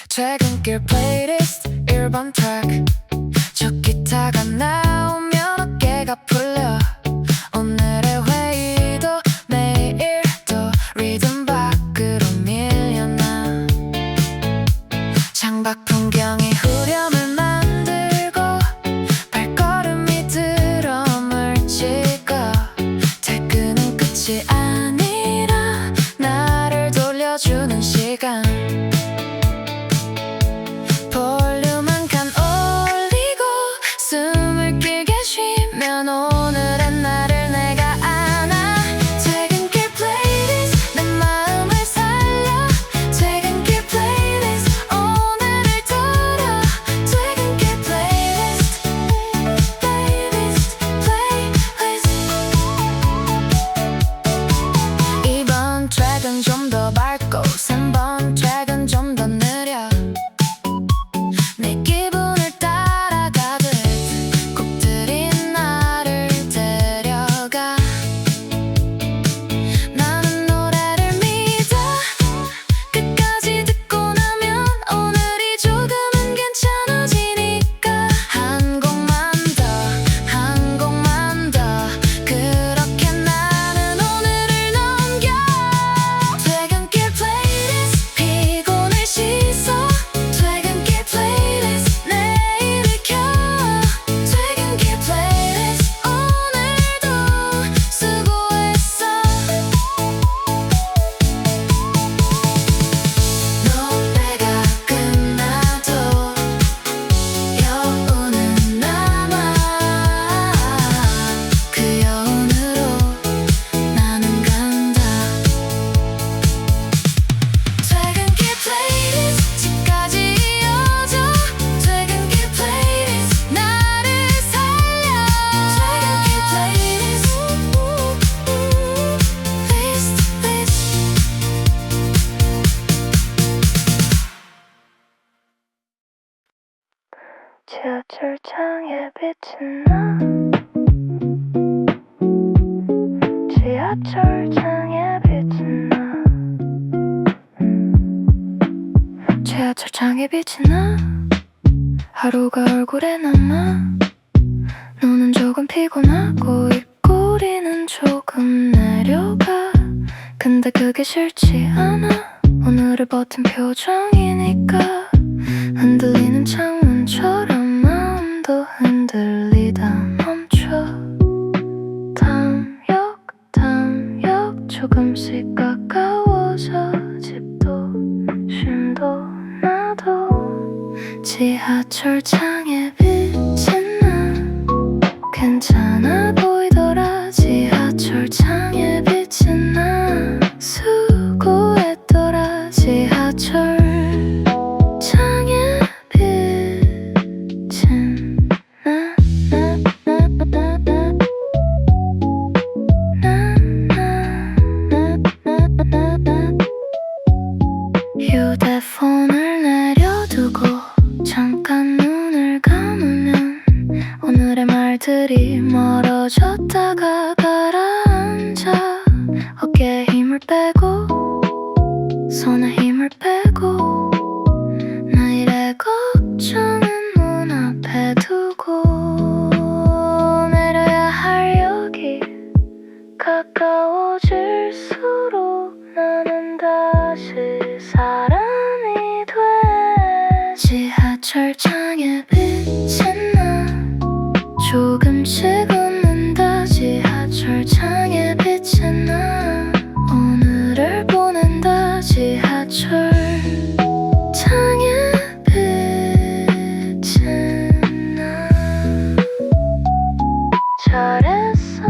퇴근길 플레이리스트 1번 트랙. 저 기타가 나오면 어깨가 풀려. 오늘의 회의도 내일도 리듬 밖으로 밀려나. 창밖 풍경이 후렴을 만들고 발걸음이 드럼을 찍어. 퇴근은 끝이 아니라 나를 돌려주는 시간. 볼륨 한 칸 올리고 숨을 길게 쉬면 오늘의 나를 내가 안아. 퇴근길 플레이리스트 내 마음을 살려. 퇴근길 플레이리스트 오늘을 들어. 퇴근길 플레이리스트 플레이리스트. 2번 트랙은 좀 더 밝고 3번 트랙은 좀 더 느려. 내 기분을 따라가듯 곡들이 나를 데려가. 나는 노래를 믿어. 끝까지 듣고 나면 오늘이 조금은 괜찮아지니까. 한 곡만 더 한 곡만 더 그렇게 나는 오늘을 넘겨. 퇴근길 플레이리스트 피곤을 씻어. 퇴근길 플레이리스트 내일을 켜. 퇴근길 플레이리스트 오늘도 수고했어. 노래가 끝나도 여운은 남아. 그 여운으로 나는 간다. 퇴근길 플레이리스트 집까지 이어져. 퇴근길 플레이리스트 나를 살려. 퇴근길 플레이리스트 리스트. 지하철 창에 비친 나. 지하철 창에 비친 나. 지하철 창에 비친 나. 하루가 얼굴에 남아. 눈은 조금 피곤하고 입꼬리는 조금 내려가. 근데 그게 싫지 않아. 오늘을 버틴 표정이니까. 흔들리는 창문처럼 마음도 흔들리다 멈춰. 탐욕 조금씩 가까워져. 집도 쉼도 나도. 지하철 창에 비친 나. 괜찮아 보이더라. 지하철 창에 비친 나. 수고했더라. 지하철 창에 비친 나. 휴대폰을 내려두고 잠깐 눈을 감으면 오늘의 말들이 멀어졌다가 가라앉아. 어깨에 힘을 빼고 손에 힘을 빼고. 내일의 걱정은 문 앞에 두고. 내려야 할 여기 가까워질수록 나는 다시 사람이 돼. 지하철 창에 비친 나 조금씩 웃는다. 지하철 창에 비친 나 오늘을 보낸다. 지하철 창에 비친 나 잘했어.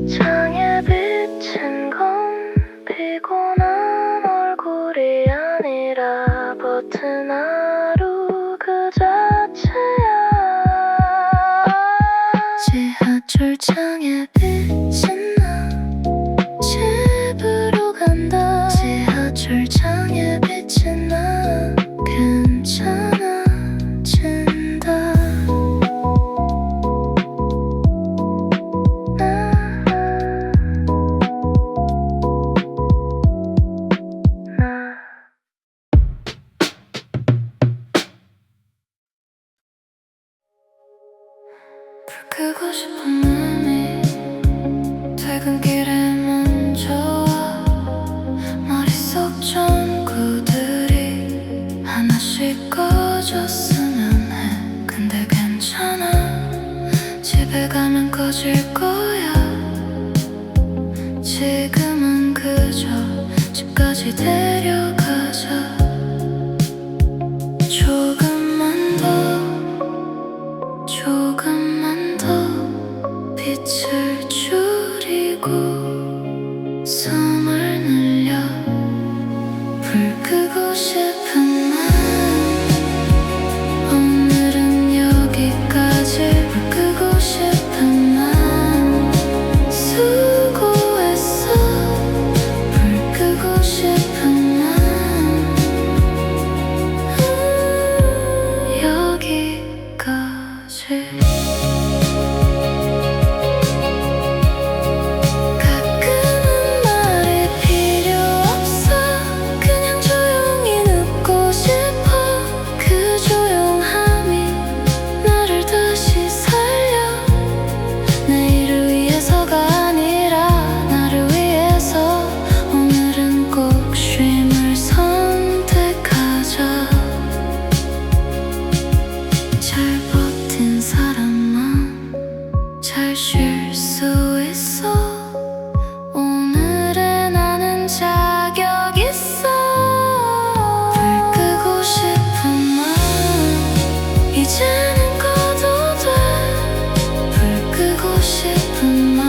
창에 비친 건 피곤한 얼굴이 아니라 버튼 하루 그 자체야. 지하철 창에 비친 나 집으로 간다. 지하철 창에 비친 나 괜찮아진다. 불 끄고 싶은 맘이 퇴근길에 먼저 와. 머릿속 전구들이 하나씩 꺼졌으면 해. 근데 괜찮아, 집에 가면 꺼질 거야. 지금은 그저 집까지 데려가자. 조금만 더 빛을 줄이고 숨을 늘려. 불 끄고 싶은 맘 오늘은 여기까지. 불 끄고 싶은 맘 수고했어. 불 끄고 싶은 맘 여기까지. 가끔은 말이 필요 없어. 그냥 조용히 눕고 싶어. 그 조용함이 나를 다시 살려. 내일을 위해서가 아니라 나를 위해서. 오늘은 꼭 쉼을 선택하자. 잘 버틴 사람만 잘 쉴 수 있어. 오늘의 나는 자격 있어. 불 끄고 싶은 맘 이제는 꺼도 돼. 불 끄고 싶은 맘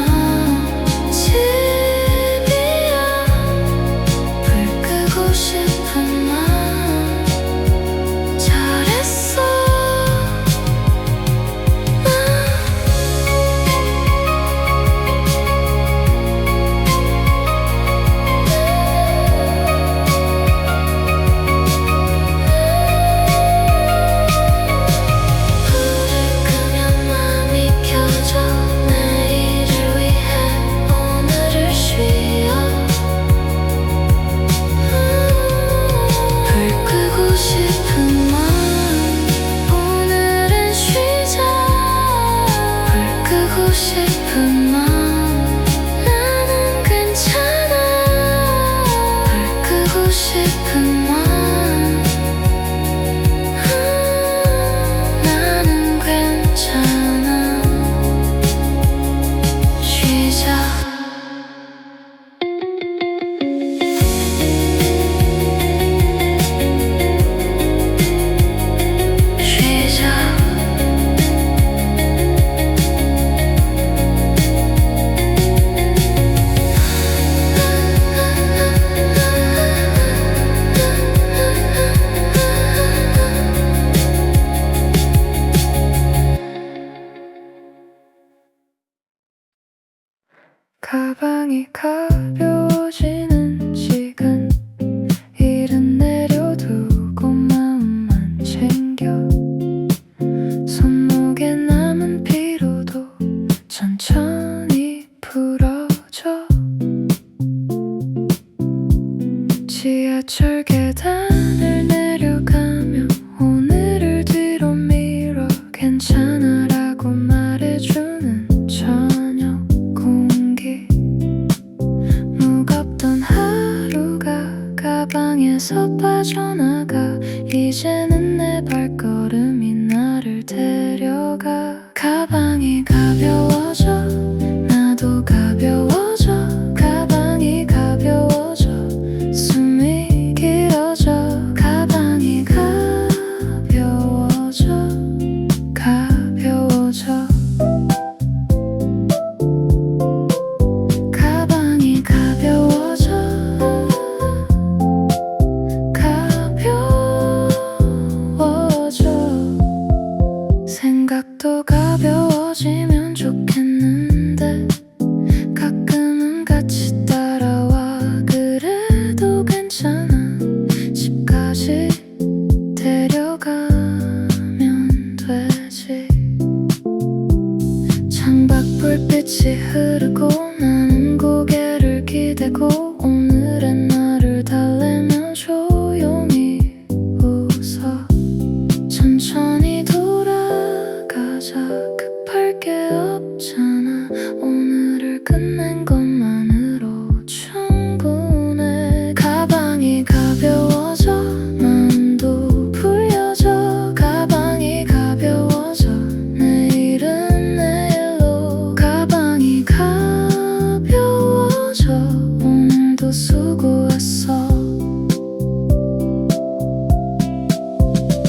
집이야. 불 끄고 싶은 맘 잘했어. 불을 끄면 맘이 켜져. 내일을 위해 오늘을 쉬어. 불 끄고 싶은 맘 오늘은 쉬자. 불 끄고 싶은 맘 나는 괜찮아. 불 끄고 싶은 맘 나는 괜찮아. 쉬자. 쉬자. 가방이 가벼워지는 시간. 일은 내려두고 마음만 챙겨. 손목에 남은 피로도 천천히 풀어져. 지하철 계단을 내려가며 오늘을 뒤로 미뤄 괜찮아 라고 말해주는 저녁 공기 무겁던 하루가 가방에서 빠져나가 이제는 내 발걸음이 나를 데려가 가방이 가벼워져 나도 가벼워져 가방이 가벼워져 숨이 길어져 가방이 가벼워져 가벼워져 가방이 가벼워져 가벼워져 생각도 가벼워지면 좋겠는데 가끔은 같이 따라와 그래도 괜찮아 집까지 데려가면 되지 창밖 불빛이 흐르고 나는 고개를 기대고 오늘의 나를 달래며 조용히 웃어 천천히 돌아가자 급할 게 없잖아 오늘을 끝낸 것만으로 충분해 가방이 가벼워져 마음도 풀려져 가방이 가벼워져 내일은 내일로 가방이 가벼워져 오늘도 수고했어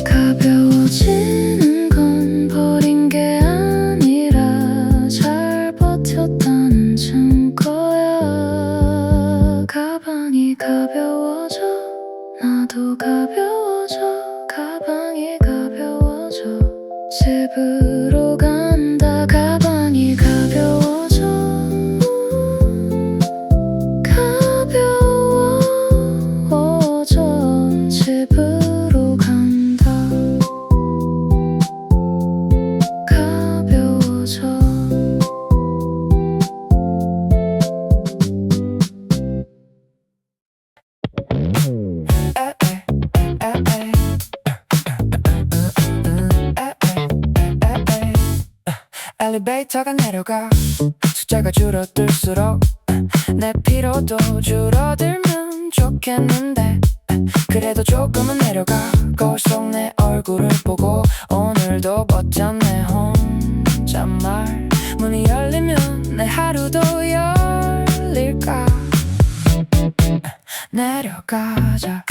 가벼워지는 건 버린 게 아니라 잘 버텼다는 증거야 가방이 가벼워져 나도 가벼워져 가방이 가벼워져 집으로 간다 가방이 가벼워져 가벼워져 집으로 간다 가벼워져 엘리베이터가 내려가 숫자가 줄어들수록 내 피로도 줄어들면 좋겠는데 그래도 조금은 내려가고 속 내 얼굴을 보고 오늘도 버텼네 혼잣말 문이 열리면 내 하루도 열릴까 내려가자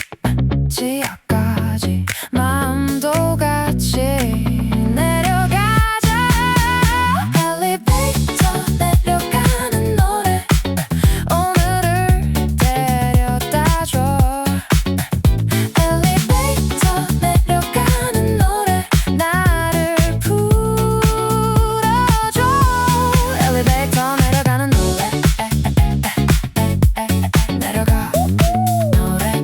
지하까지 마음도 같이 내려가자 엘리베이터 내려가는 노래 오늘을 데려다줘 엘리베이터 내려가는 노래 나를 풀어줘 엘리베이터 내려가는 노래 내려가 노래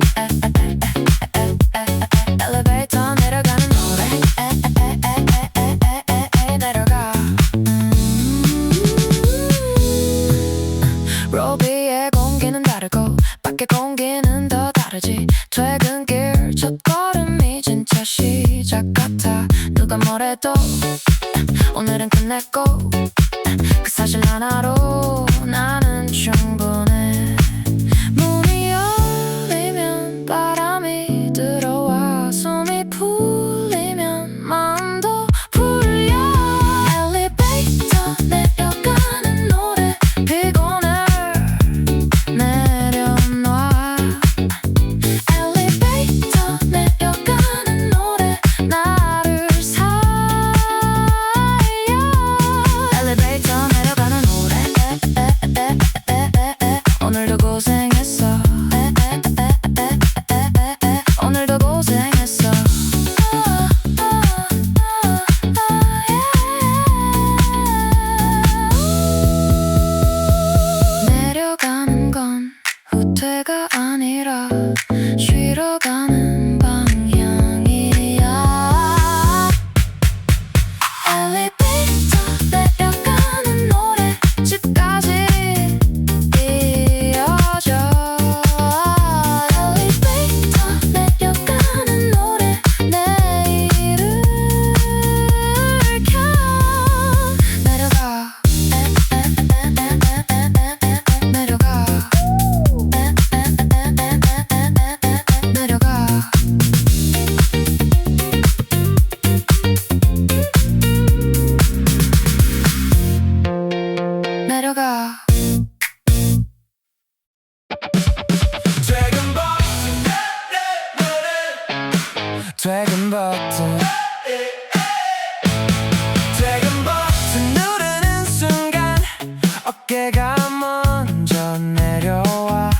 엘리베이터 내려가는 노래 내려가 로비의 공기는 다르고 밖의 공기는 더 다르지 퇴근길 첫걸음이 진짜 시작 같아 누가 뭐래도 오늘은 끝냈고 그 사실 하나로 나는 충분해 문이 열리면 바람이 들어와 숨이 풀리면 마음도 풀려 엘리베이터 내려가는 노래 피곤해 내려놔 엘리베이터 내려가는 노래 나를 살려 엘리베이터 내려가는 노래 퇴근 버튼 누르는 순간 어깨가 먼저 내려와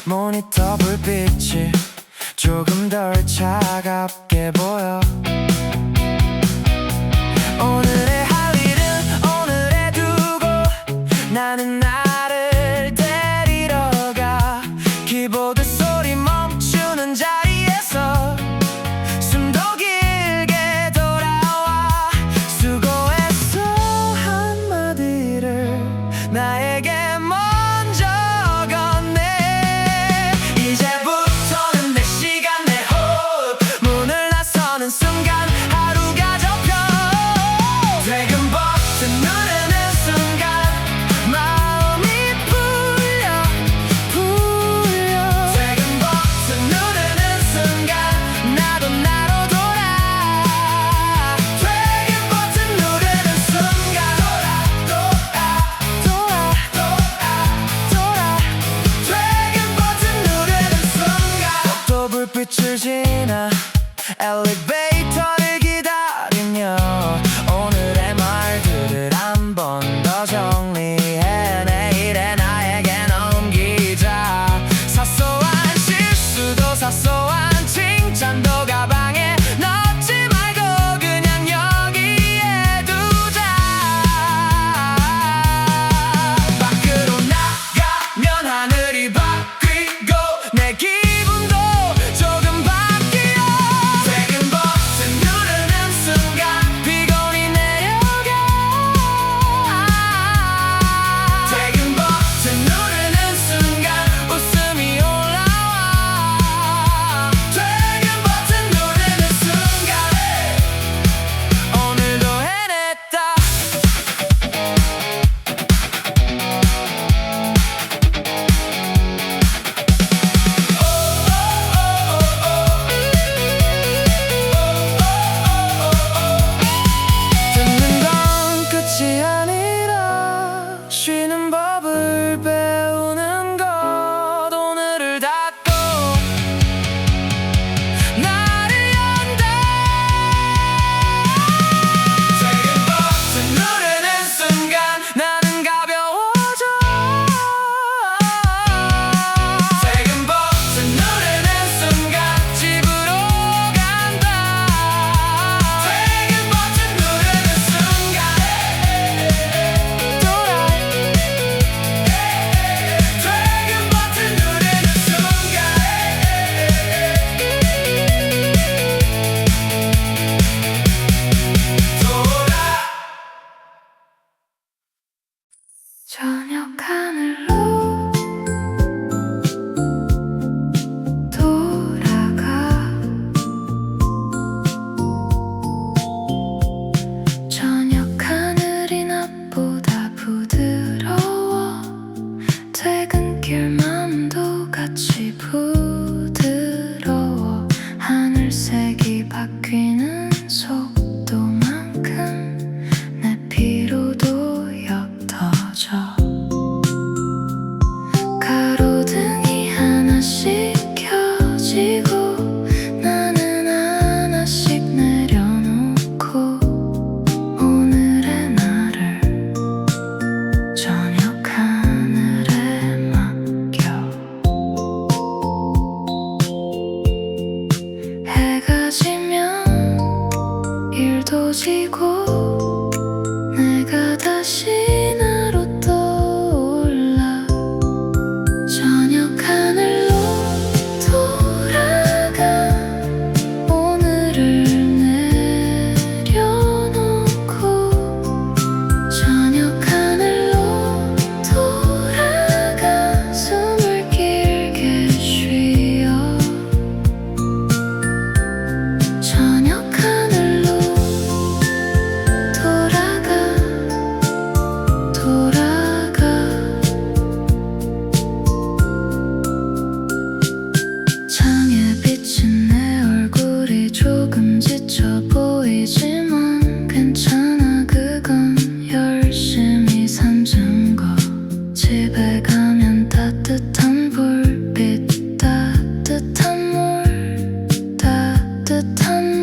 모니터 불빛이 조금 덜 차갑게 보여. 오늘의 할 일은 오늘에 두고 나는 나를 데리러 가. 키보드 소리 멈추는 자리에서 숨도 길게 돌아와. 수고했어 한마디를 나에게 먼저 건네. 이제부터는 내 시간 내 호흡. 문을 나서는 순간 하루가 접혀. 퇴근 버튼 누르는 순간 마음이 풀려. 퇴근 버튼 누르는 순간 나도 나로 돌아. 퇴근 버튼 누르는 순간 돌아. 퇴근 버튼 누르는 순간 또 불빛을 지나 엘리베이터를 기다리며 오늘의 말들을 한 번 더 정리해 내일의 나에게 넘기자. 사소한 실수도 사소한 칭찬도 가방에 넣지 말고 그냥 여기에 두자. 밖으로 나가면 하늘이 바뀌고 내 기분도 조금 바뀌어. 퇴근 버튼 누르는 순간 피곤이 내려가. 퇴근 버튼 누르는 순간 웃음이 올라와. 퇴근 버튼 누르는 순간 오늘도 해냈다. 듣는 건 끝이 아니라 쉬는 법을 배우는 것. 오늘을 닫고 나를 연다. 퇴근 버튼 누르는 순간 나는 가벼워져. 퇴근 버튼 누르는 순간 집으로 간다. 퇴근 버튼 누르는 순간 돌아. 퇴근 버튼 누르는 순간 돌아. 저녁 하늘로 돌아가. 저녁 하늘이 낮보다 부드러워. 퇴근길 맘도 같이 부드러워. 하늘색이 바뀌는 속도만큼 내 피로도 옅어져. 가로등이 하나씩 켜지고 나는 하나씩 내려놓고 오늘의 나를 저녁 하늘에 맡겨. 해가 지면 일도 지고 내가 다시 나로 떠올라. 저녁 하늘로 돌아가. 오늘을 내려놓고 저녁 하늘로 돌아가. 숨을 길게 쉬어. 저녁 하늘로 따뜻한